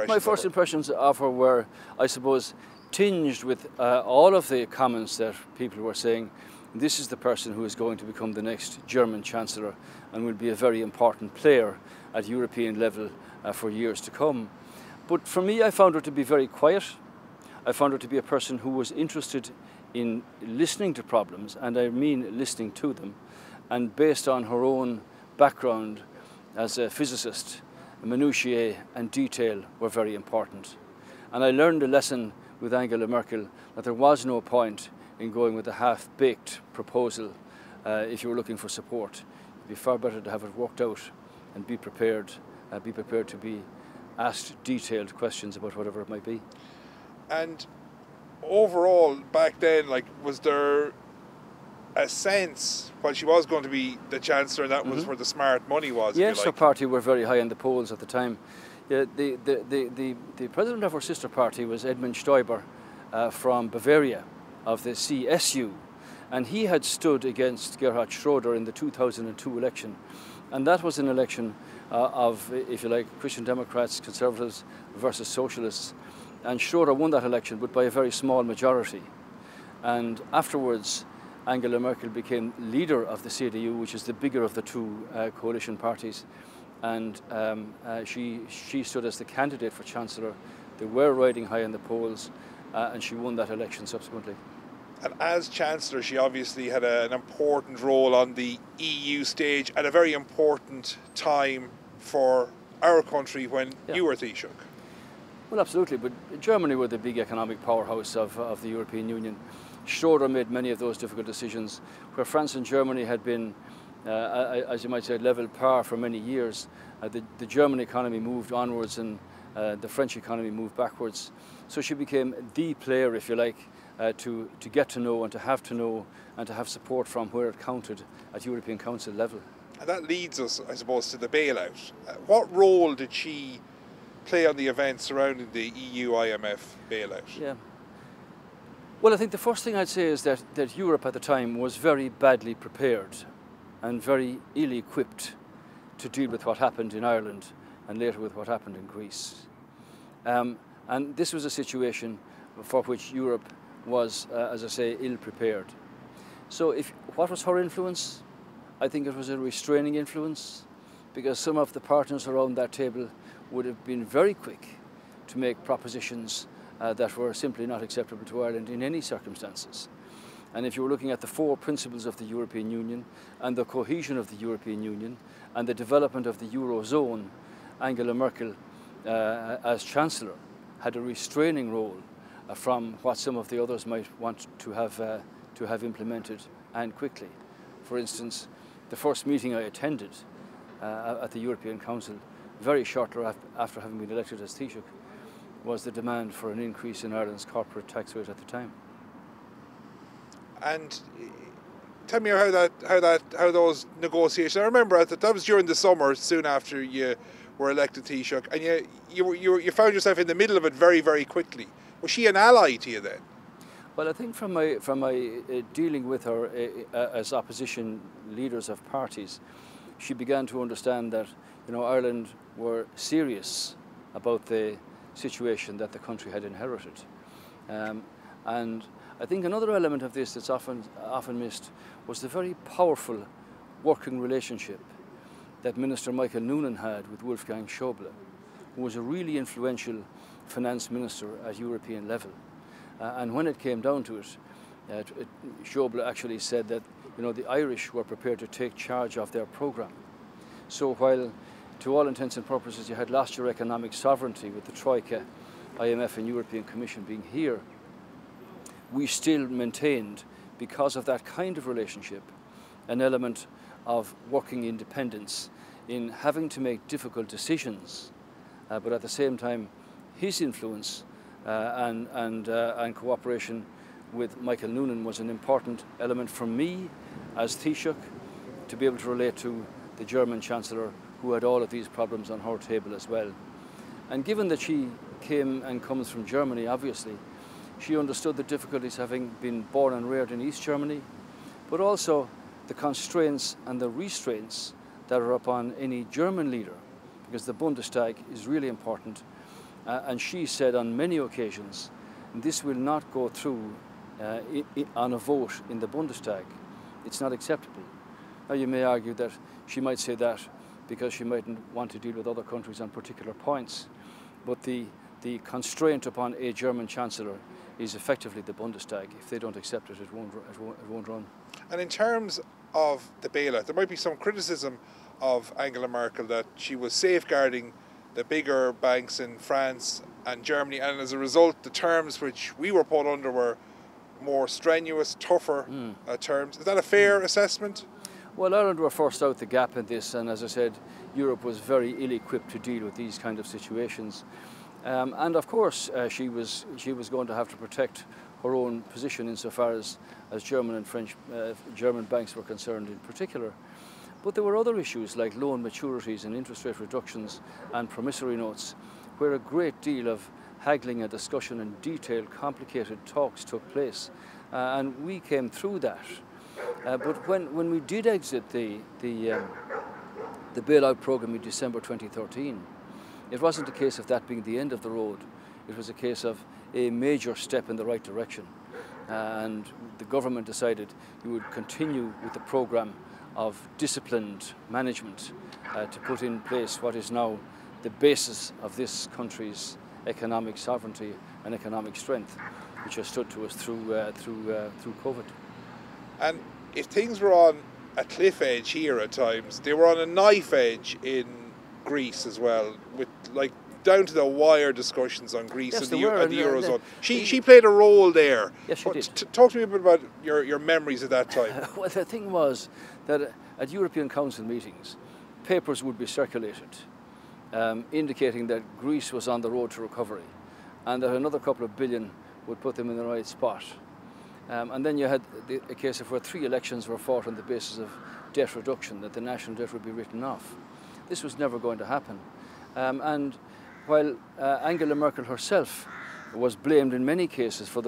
My first impressions of her were, I suppose, tinged with all of the comments that people were saying. This is the person who is going to become the next German Chancellor and will be a very important player at European level for years to come. But for me, I found her to be very quiet. I found her to be a person who was interested in listening to problems, and I mean listening to them, and based on her own background as a physicist, minutiae and detail were very important. And I learned a lesson with Angela Merkel that there was no point in going with a half-baked proposal if you were looking for support. It'd be far better to have it worked out and be prepared to be asked detailed questions about whatever it might be. And overall, back then, was there a sense, while she was going to be the Chancellor, and that was where the smart money was? Yes, her party were very high in the polls at the time. Yeah, the president of her sister party was Edmund Stoiber from Bavaria, of the CSU, and he had stood against Gerhard Schröder in the 2002 election, and that was an election of, if you like, Christian Democrats, Conservatives versus Socialists, and Schröder won that election, but by a very small majority. And afterwards, Angela Merkel became leader of the CDU, which is the bigger of the two coalition parties, and she stood as the candidate for Chancellor. They were riding high in the polls, and she won that election subsequently. And as Chancellor, she obviously had an important role on the EU stage at a very important time for our country when you were Taoiseach. Well, absolutely, but Germany were the big economic powerhouse of the European Union. Schröder made many of those difficult decisions, where France and Germany had been, as you might say, level par for many years. The German economy moved onwards and the French economy moved backwards. So she became the player, if you like, to get to know and to have support from where it counted at European Council level. And that leads us, I suppose, to the bailout. What role did she play on the events surrounding the EU-IMF bailout? Yeah. Well, I think the first thing I'd say is that Europe at the time was very badly prepared and very ill-equipped to deal with what happened in Ireland and later with what happened in Greece. And this was a situation for which Europe was, as I say, ill-prepared. So what was her influence? I think it was a restraining influence, because some of the partners around that table would have been very quick to make propositions that were simply not acceptable to Ireland in any circumstances. And if you were looking at the four principles of the European Union and the cohesion of the European Union and the development of the Eurozone, Angela Merkel, as Chancellor, had a restraining role from what some of the others might want to have implemented, and quickly. For instance, the first meeting I attended at the European Council, very shortly after having been elected as Taoiseach, was the demand for an increase in Ireland's corporate tax rate at the time. And tell me how those negotiations. I remember that was during the summer, soon after you were elected Taoiseach, and you found yourself in the middle of it very, very quickly. Was she an ally to you then? Well, I think from my dealing with her as opposition leaders of parties, she began to understand that Ireland were serious about the situation that the country had inherited. And I think another element of this that's often missed was the very powerful working relationship that Minister Michael Noonan had with Wolfgang Schäuble, who was a really influential finance minister at European level. And when it came down to it, Schäuble actually said that the Irish were prepared to take charge of their programme. So while to all intents and purposes you had lost your economic sovereignty with the Troika, IMF and European Commission being here, we still maintained, because of that kind of relationship, an element of working independence in having to make difficult decisions, but at the same time his influence and cooperation with Michael Noonan was an important element for me as Taoiseach to be able to relate to the German Chancellor, who had all of these problems on her table as well. And given that she came and comes from Germany, obviously, she understood the difficulties having been born and reared in East Germany, but also the constraints and the restraints that are upon any German leader, because the Bundestag is really important, And she said on many occasions, this will not go through on a vote in the Bundestag. It's not acceptable. Now you may argue that she might say that because she mightn't want to deal with other countries on particular points, but the constraint upon a German Chancellor is effectively the Bundestag. If they don't accept it, it won't run. And in terms of the bailout, there might be some criticism of Angela Merkel that she was safeguarding the bigger banks in France and Germany, and as a result the terms which we were put under were more strenuous, tougher terms. Is that a fair assessment? Well, Ireland were first out the gap in this, and as I said, Europe was very ill-equipped to deal with these kind of situations. And of course, she was going to have to protect her own position insofar as German and French German banks were concerned in particular. But there were other issues like loan maturities and interest rate reductions and promissory notes, where a great deal of haggling and discussion and detailed, complicated talks took place, and we came through that. But when we did exit the bailout programme in December 2013, it wasn't a case of that being the end of the road. It was a case of a major step in the right direction, and the government decided you would continue with the programme of disciplined management to put in place what is now the basis of this country's economic sovereignty and economic strength, which has stood to us through COVID. And if things were on a cliff edge here at times, they were on a knife edge in Greece as well, with like down to the wire discussions on Greece and the Eurozone. She played a role there. Yes, she did. Talk to me a bit about your memories at that time. Well, the thing was that at European Council meetings, papers would be circulated indicating that Greece was on the road to recovery and that another couple of billion would put them in the right spot. And then you had a case of where 3 elections were fought on the basis of debt reduction, that the national debt would be written off. This was never going to happen. And while Angela Merkel herself was blamed in many cases for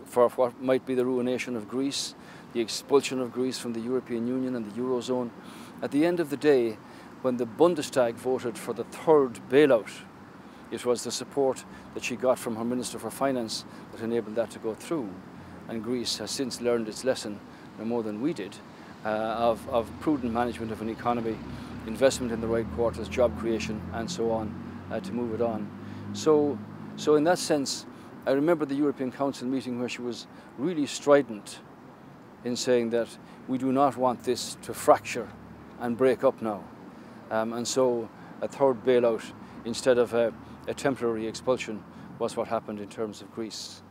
for what might be the ruination of Greece, the expulsion of Greece from the European Union and the Eurozone, at the end of the day, when the Bundestag voted for the 3rd bailout, it was the support that she got from her Minister for Finance that enabled that to go through. And Greece has since learned its lesson, no more than we did, of prudent management of an economy, investment in the right quarters, job creation, and so on, to move it on. So in that sense, I remember the European Council meeting where she was really strident in saying that we do not want this to fracture and break up now. And so a 3rd bailout instead of a temporary expulsion was what happened in terms of Greece.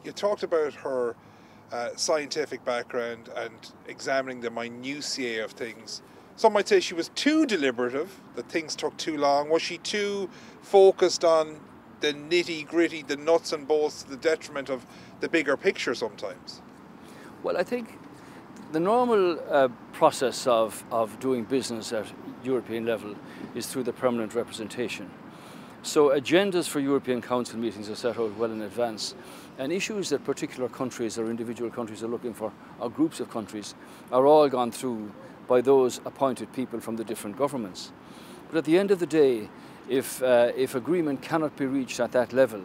You talked about her scientific background and examining the minutiae of things. Some might say she was too deliberative, that things took too long. Was she too focused on the nitty-gritty, the nuts and bolts, to the detriment of the bigger picture sometimes? Well, I think the normal process of doing business at European level is through the permanent representation. So agendas for European Council meetings are set out well in advance, and issues that particular countries or individual countries are looking for, or groups of countries, are all gone through by those appointed people from the different governments. But at the end of the day, if agreement cannot be reached at that level,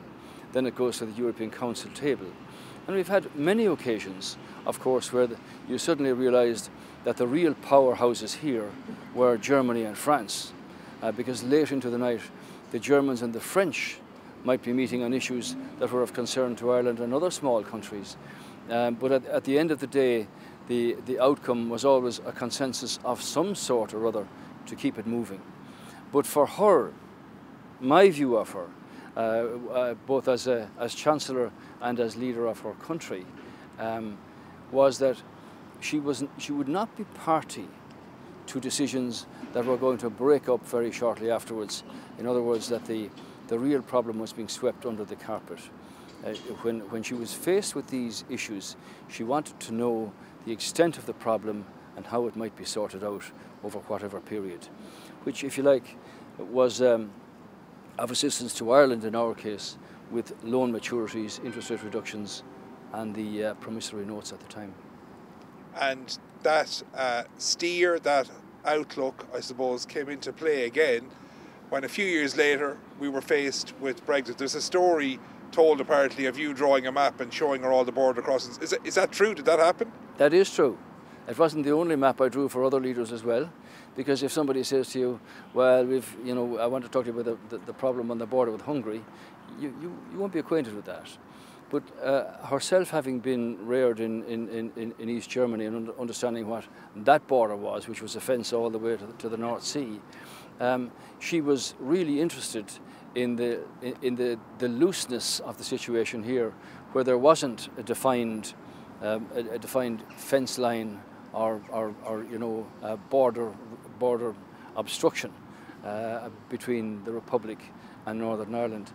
then it goes to the European Council table. And we've had many occasions, of course, where you suddenly realised that the real powerhouses here were Germany and France, because late into the night, the Germans and the French might be meeting on issues that were of concern to Ireland and other small countries. But at the end of the day, the outcome was always a consensus of some sort or other to keep it moving. But for her, my view of her, both as Chancellor and as leader of her country, was that she would not be party to decisions that were going to break up very shortly afterwards. In other words, that the real problem was being swept under the carpet. When she was faced with these issues, she wanted to know the extent of the problem and how it might be sorted out over whatever period, which, if you like, was of assistance to Ireland in our case, with loan maturities, interest rate reductions, and the promissory notes at the time. And that steer, that outlook, I suppose, came into play again when a few years later we were faced with Brexit. There's a story told apparently of you drawing a map and showing her all the border crossings. Is that true? Did that happen? That is true. It wasn't the only map I drew for other leaders as well, because if somebody says to you, well, I want to talk to you about the problem on the border with Hungary, you won't be acquainted with that. But herself having been reared in East Germany and understanding what that border was, which was a fence all the way to the North Sea, she was really interested in the looseness of the situation here, where there wasn't a defined fence line or border obstruction between the Republic and Northern Ireland.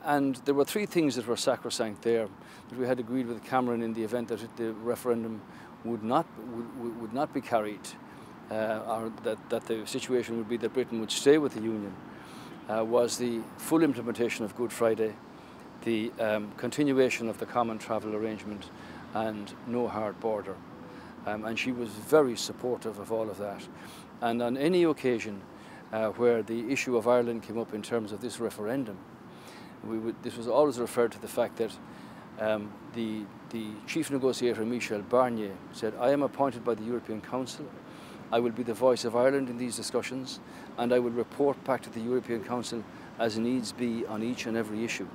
And there were three things that were sacrosanct there that we had agreed with Cameron in the event that the referendum would not be carried, or that the situation would be that Britain would stay with the Union, was the full implementation of Good Friday, the continuation of the common travel arrangement, and no hard border. And she was very supportive of all of that. And on any occasion where the issue of Ireland came up in terms of this referendum, this was always referred to the fact that the chief negotiator, Michel Barnier, said, I am appointed by the European Council. I will be the voice of Ireland in these discussions, and I will report back to the European Council as needs be on each and every issue.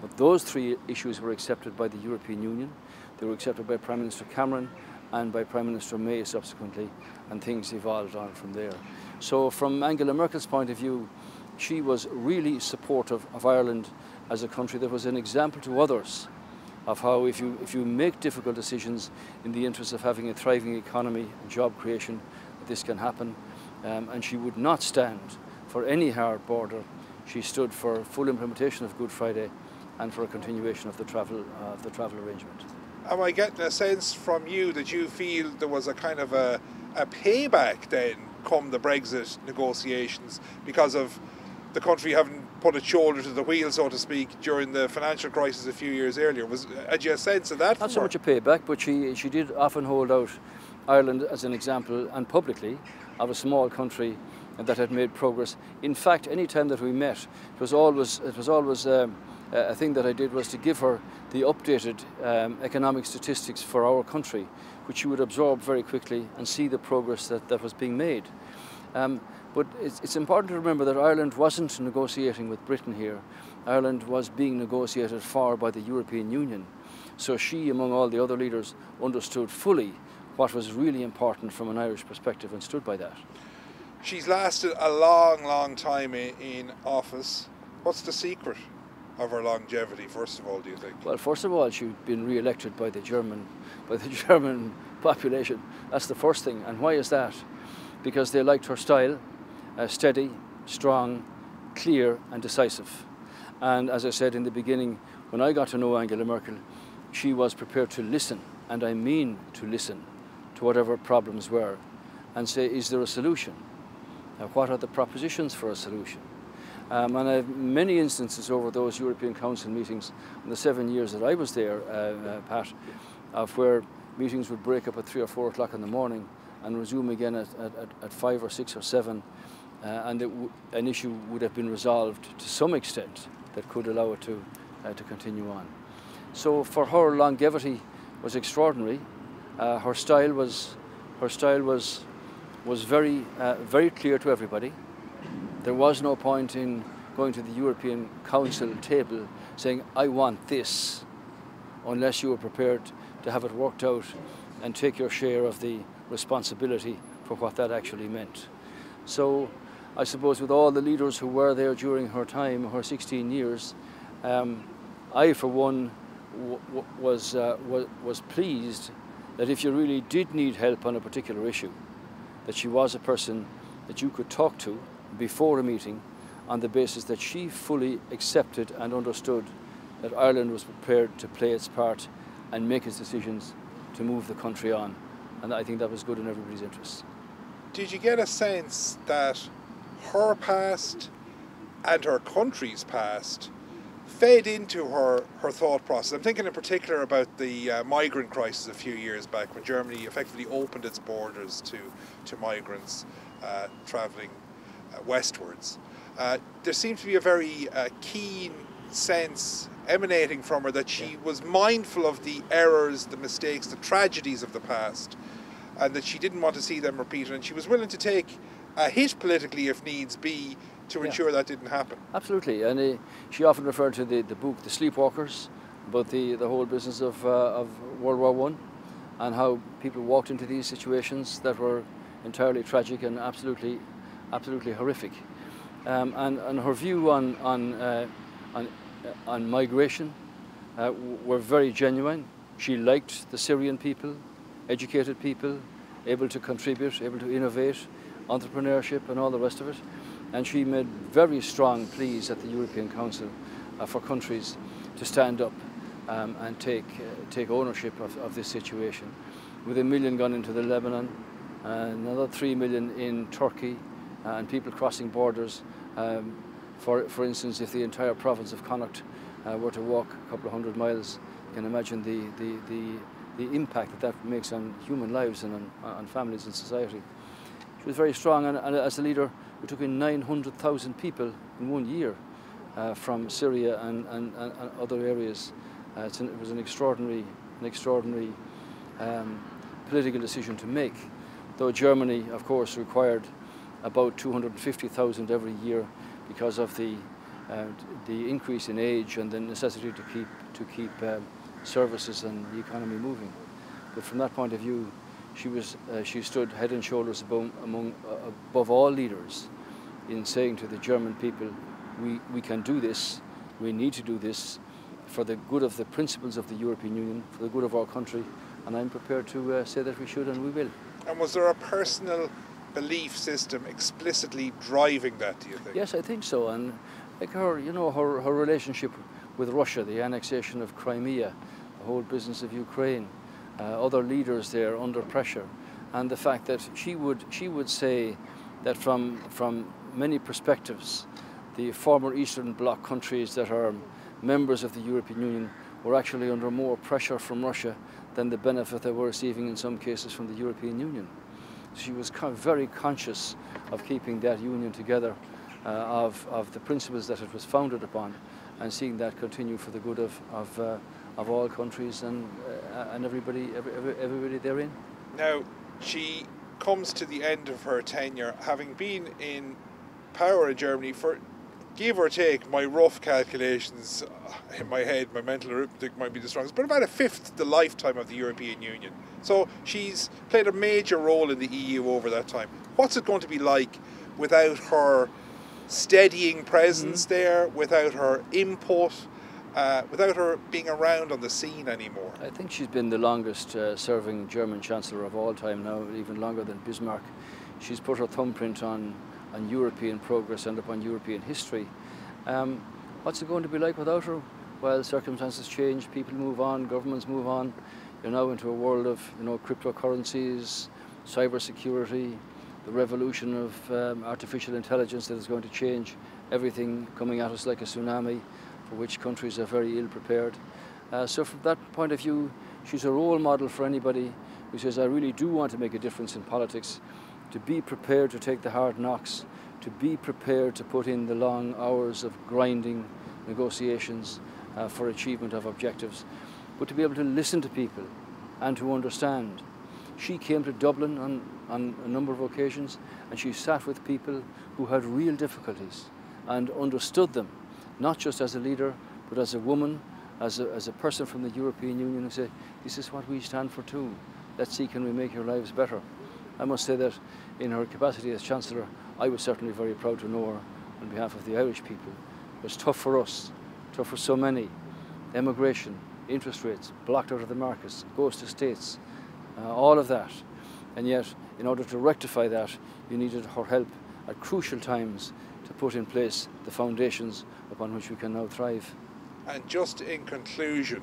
But those three issues were accepted by the European Union. They were accepted by Prime Minister Cameron and by Prime Minister May subsequently, and things evolved on from there. So from Angela Merkel's point of view, she was really supportive of Ireland as a country that was an example to others of how if you make difficult decisions in the interest of having a thriving economy and job creation, this can happen. And she would not stand for any hard border. She stood for full implementation of Good Friday and for a continuation of the travel arrangement. Am I getting a sense from you that you feel there was a kind of a payback then come the Brexit negotiations because of the country having put its shoulder to the wheel, so to speak, during the financial crisis a few years earlier? Had you a sense of that? Not so much a payback, but she did often hold out Ireland as an example, and publicly, of a small country that had made progress. In fact, any time that we met, it was always a thing that I did was to give her the updated economic statistics for our country, which she would absorb very quickly and see the progress that was being made. But it's important to remember that Ireland wasn't negotiating with Britain here. Ireland was being negotiated for by the European Union. So she, among all the other leaders, understood fully what was really important from an Irish perspective and stood by that. She's lasted a long, long time in office. What's the secret of her longevity, first of all, do you think? Well, first of all, she'd been re-elected by the German population. That's the first thing. And why is that? Because they liked her style, steady, strong, clear and decisive. And as I said in the beginning, when I got to know Angela Merkel, she was prepared to listen, and I mean to listen, to whatever problems were, and say, is there a solution? What are the propositions for a solution? And I have many instances over those European Council meetings in the 7 years that I was there, Pat, of where meetings would break up at 3 or 4 o'clock in the morning and resume again at 5 or 6 or 7, and an issue would have been resolved to some extent that could allow it to continue on. So for her, longevity was extraordinary. Her style was very very clear to everybody. There was no point in going to the European Council table saying, I want this, unless you were prepared to have it worked out and take your share of the responsibility for what that actually meant. So I suppose with all the leaders who were there during her time, her 16 years, I for one was pleased that if you really did need help on a particular issue, that she was a person that you could talk to before a meeting on the basis that she fully accepted and understood that Ireland was prepared to play its part and make its decisions to move the country on. And I think that was good in everybody's interests. Did you get a sense that her past and her country's past fed into her thought process? I'm thinking in particular about the migrant crisis a few years back when Germany effectively opened its borders to migrants travelling westwards. There seems to be a very keen sense emanating from her that she was mindful of the errors, the mistakes, the tragedies of the past, and that she didn't want to see them repeated, and she was willing to take a hit politically if needs be to ensure that didn't happen. Absolutely, and she often referred to the book The Sleepwalkers, about the whole business of World War I, and how people walked into these situations that were entirely tragic and absolutely horrific. And her view on migration were very genuine. She liked the Syrian people, educated people, able to contribute, able to innovate, entrepreneurship and all the rest of it. And she made very strong pleas at the European Council for countries to stand up and take ownership of this situation. With 1 million gone into the Lebanon, another 3 million in Turkey, and people crossing borders. For instance, if the entire province of Connacht were to walk a couple of 100 miles, you can imagine the impact that makes on human lives and on families and society. She was very strong, and as a leader, we took in 900,000 people in 1 year from Syria and other areas. It was an extraordinary political decision to make, though Germany, of course, required about 250,000 every year because of the increase in age and the necessity to keep services and the economy moving. But from that point of view, she stood head and shoulders above all leaders in saying to the German people, we can do this, we need to do this for the good of the principles of the European Union, for the good of our country, and I'm prepared to say that we should and we will. And was there a personal belief system explicitly driving that, do you think? Yes, I think so. And like her relationship with Russia, the annexation of Crimea, the whole business of Ukraine, other leaders there under pressure, and the fact that she would say that from many perspectives, the former Eastern Bloc countries that are members of the European Union were actually under more pressure from Russia than the benefit they were receiving in some cases from the European Union. She was very conscious of keeping that union together, of the principles that it was founded upon, and seeing that continue for the good of all countries and everybody therein. Now, she comes to the end of her tenure, having been in power in Germany for, give or take, my rough calculations in my head, my mental arithmetic might be the strongest, but about a fifth the lifetime of the European Union. So she's played a major role in the EU over that time. What's it going to be like without her steadying presence there, without her input, without her being around on the scene anymore? I think she's been the longest serving German Chancellor of all time now, even longer than Bismarck. She's put her thumbprint on European progress and upon European history. What's it going to be like without her? Well, circumstances change, people move on, governments move on. You're now into a world of cryptocurrencies, cybersecurity, the revolution of artificial intelligence that is going to change everything, coming at us like a tsunami, for which countries are very ill prepared. So from that point of view, she's a role model for anybody who says, I really do want to make a difference in politics, to be prepared to take the hard knocks, to be prepared to put in the long hours of grinding negotiations for achievement of objectives, but to be able to listen to people and to understand. She came to Dublin on a number of occasions, and she sat with people who had real difficulties and understood them, not just as a leader, but as a woman, as a person from the European Union, who said, this is what we stand for too. Let's see, can we make your lives better? I must say that in her capacity as Chancellor, I was certainly very proud to know her on behalf of the Irish people. It was tough for us, tough for so many. Emigration, interest rates, blocked out of the markets, goes to states, all of that. And yet, in order to rectify that, you needed her help at crucial times to put in place the foundations upon which we can now thrive. And just in conclusion,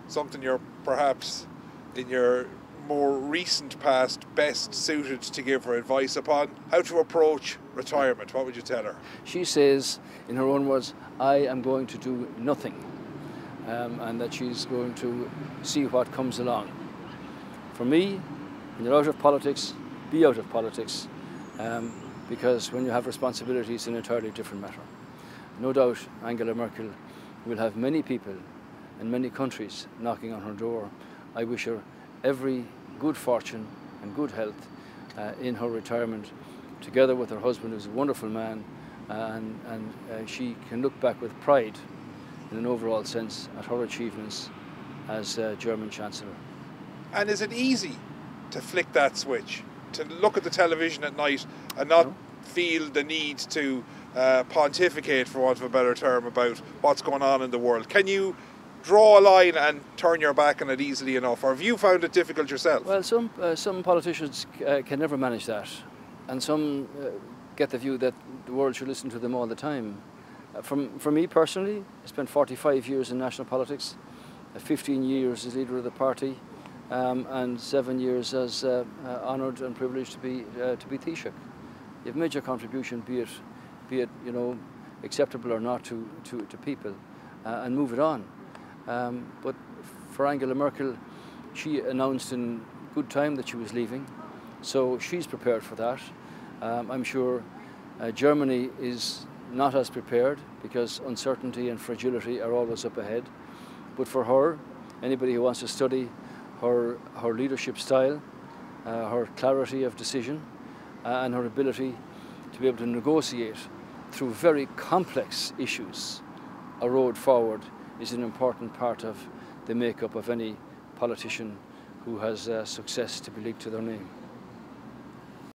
something you're perhaps in your more recent past best suited to give her advice upon, how to approach retirement, what would you tell her? She says, in her own words, I am going to do nothing, and that she's going to see what comes along. For me, when you're out of politics, be out of politics. because when you have responsibility, it's an entirely different matter. No doubt Angela Merkel will have many people in many countries knocking on her door. I wish her every good fortune and good health in her retirement, together with her husband, who's a wonderful man, and she can look back with pride in an overall sense at her achievements as German Chancellor. And is it easy to flick that switch, to look at the television at night and not feel the need to pontificate, for want of a better term, about what's going on in the world? Can you draw a line and turn your back on it easily enough, or have you found it difficult yourself? Well, some politicians can never manage that, and some get the view that the world should listen to them all the time. For me personally, I spent 45 years in national politics, 15 years as leader of the party, and 7 years as honoured and privileged to be taoiseach. You've made your contribution, be it acceptable or not to people, and move it on. But for Angela Merkel, she announced in good time that she was leaving, so she's prepared for that. I'm sure Germany is not as prepared, because uncertainty and fragility are always up ahead. But for her, anybody who wants to study her leadership style, her clarity of decision, and her ability to be able to negotiate through very complex issues a road forward is an important part of the makeup of any politician who has success to be linked to their name.